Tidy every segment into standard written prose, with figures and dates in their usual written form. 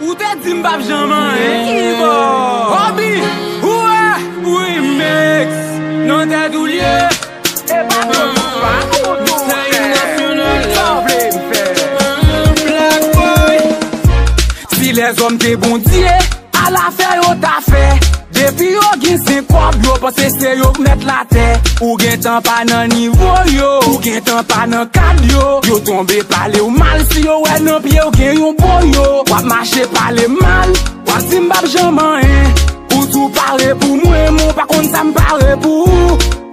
Ou te di m'bap jaman, Hobby, oui, mix, non te doulier. Black boy. Si les hommes te bon Dieu, à la faire yo ta fait. Depuis yo gen 5 kob yo, pense c'est yo mettre la terre. Ou gen tan pa nan niveau yo, ou gen tan pa nan kad yo. Yo tombe pale ou mal, si yo wè nan pied ou gen yon bon yo. Wap marcher pale mal, wap si m'bap jaman ou tout parle pour moi, mon par contre ça m'parle pour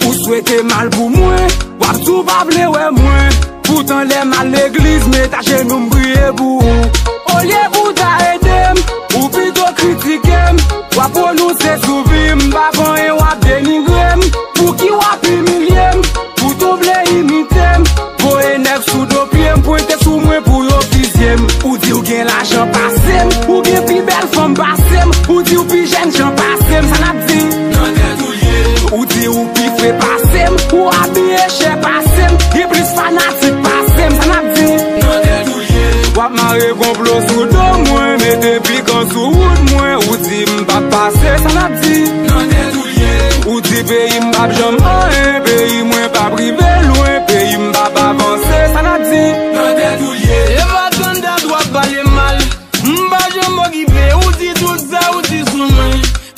ou souhaiter mal pour moi, wap tout pa vle ouais moi. Pourtant les mal l'église, mais ta genou m'briller pour au lieu pour ta aider, ou plutôt critiquer. Wap prononcer sous vie, m'bavant et wap dénigrer. Pour qui wap humilier, pour tout vle imiter. Pour un nèg sous deux pieds, m'pointe sous moi pour yo pisier. Ou di ou gen l'argent passé, ou gen pi belle femme passé. Ou di ou pi jeune j'en passé, ça n'a dit. Non t'es doulier. Ou di ou pi frais passé, ou habillé cher passé. Et plus fanatique passé, ça n'a dit. Non t'es doulier. Wap marre complot sous dos moi, mais depuis quand sous route moi. Ou di m'bap passé, ça n'a dit. Non t'es doulier. Ou di pays m'bap jamais, pays moins pas privé loin, pays m'bap avancé, ça n'a dit. Non t'es doulier. Et va t'en droit parler mal. M'bap jamais occupé, ou di tout ça, ou di sous moi.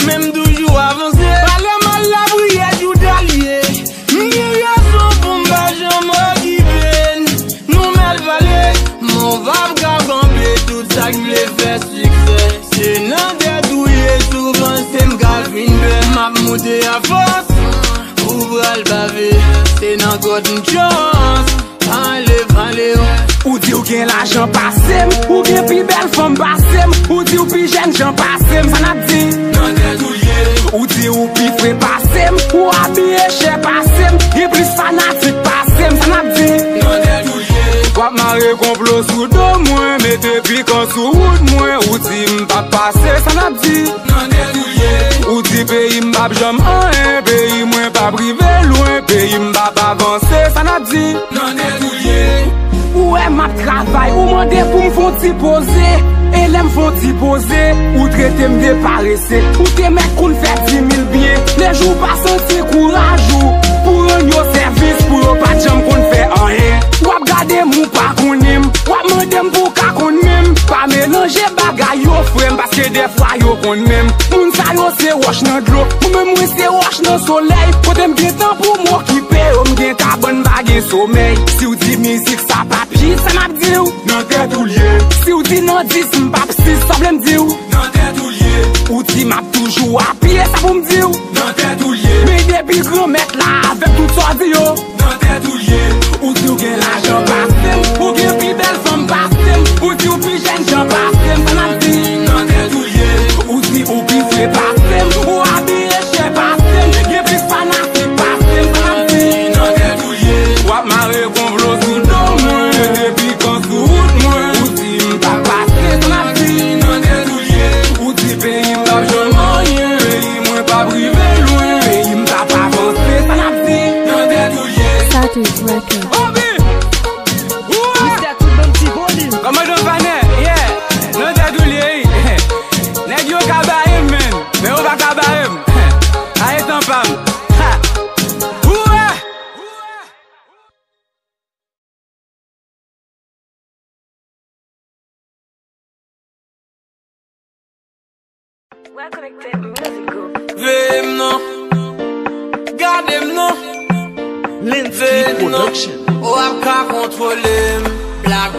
Même toujours avancé. Parler mal la prière du dalier. M'y raison pour m'bap jamais occupé. Nous m'el valé, mon vab gagambé, tout ça qui me fait succès. C'est non t'es doulier, souvent c'est m'gavine. M'a monté à force, ouvre le bavé. C'est non God une chance, enlève. Ou di ou gen l'argent passé, ou gen pi belle femme passé. Ou di ou pi jeune j'en passé, ça n'a dit. Non t'es doulier. Ou di ou pi frais passé, ou habillé cher passé. Et plus fanatique passé, ça n'a dit. Non t'es doulier. Wap marre complot sous dos moi, mais depuis quand sous route moi. Ou di m'bap passé, ça n'a dit. Non t'es doulier. Ou di pays m'bap jamais, pays moins pas privé loin, pays m'bap avancé, ça n'a dit. Non t'es doulier. Ouais, ma travail, ou mande pour m'font t'y poser. Et l'aime font t'y poser. Ou traiter m'déparesser. Ou te mettre qu'on fait 10 000 biens. Les jours pas senti courage ou pour un yo service. Pour yo pas de jam qu'on fait rien. Ou garder mou pas qu'on aime. Ou mande pour ka qu'on même. Pas mélanger bagay yo frème. Parce que des fois yo qu'on aime. Moun sa yo c'est wash nan l'eau. Ou même moi c'est wash nan soleil. Quand m'gen temps pour m'occuper. Ou m'gen carbone bagay sommeil. Si ou di musique ça pas pis, ça m'a dit ou non t'es doulier. Si ou di non 10 m'pap 6, ça vle m'di ou non t'es doulier. Ou di m'a toujours à pied, ça pour m'di ou non t'es doulier. Mais depuis grand mettre là avec tout ça dit yo non t'es doulier. Ou di ou gen l'argent passé, ou gen pi belle femme passé. Ou di ou pi jeune j'en passé, ça m'a dit non t'es doulier. Ou di ou pi frais passé, ou habillé cher passé. Gen pi fanatique passé, ça m'a dit non t'es doulier. Wap marre complot sous dos moi, depuis quand sous route moi. Ou di m'bap passé, ça m'a dit non t'es doulier. Ou di pays m'bap jamais rien, pays moins pas privé loin, pays m'bap avancé, ça m'a dit non t'es doulier. Satur's Record. Comment on va yeah, non t'es doulier. Nèg yo kabarim men, mais on va kabarim. Aïe ton femme. Vem non, gardem non, Lindsay non, ou ap ka kontrole Black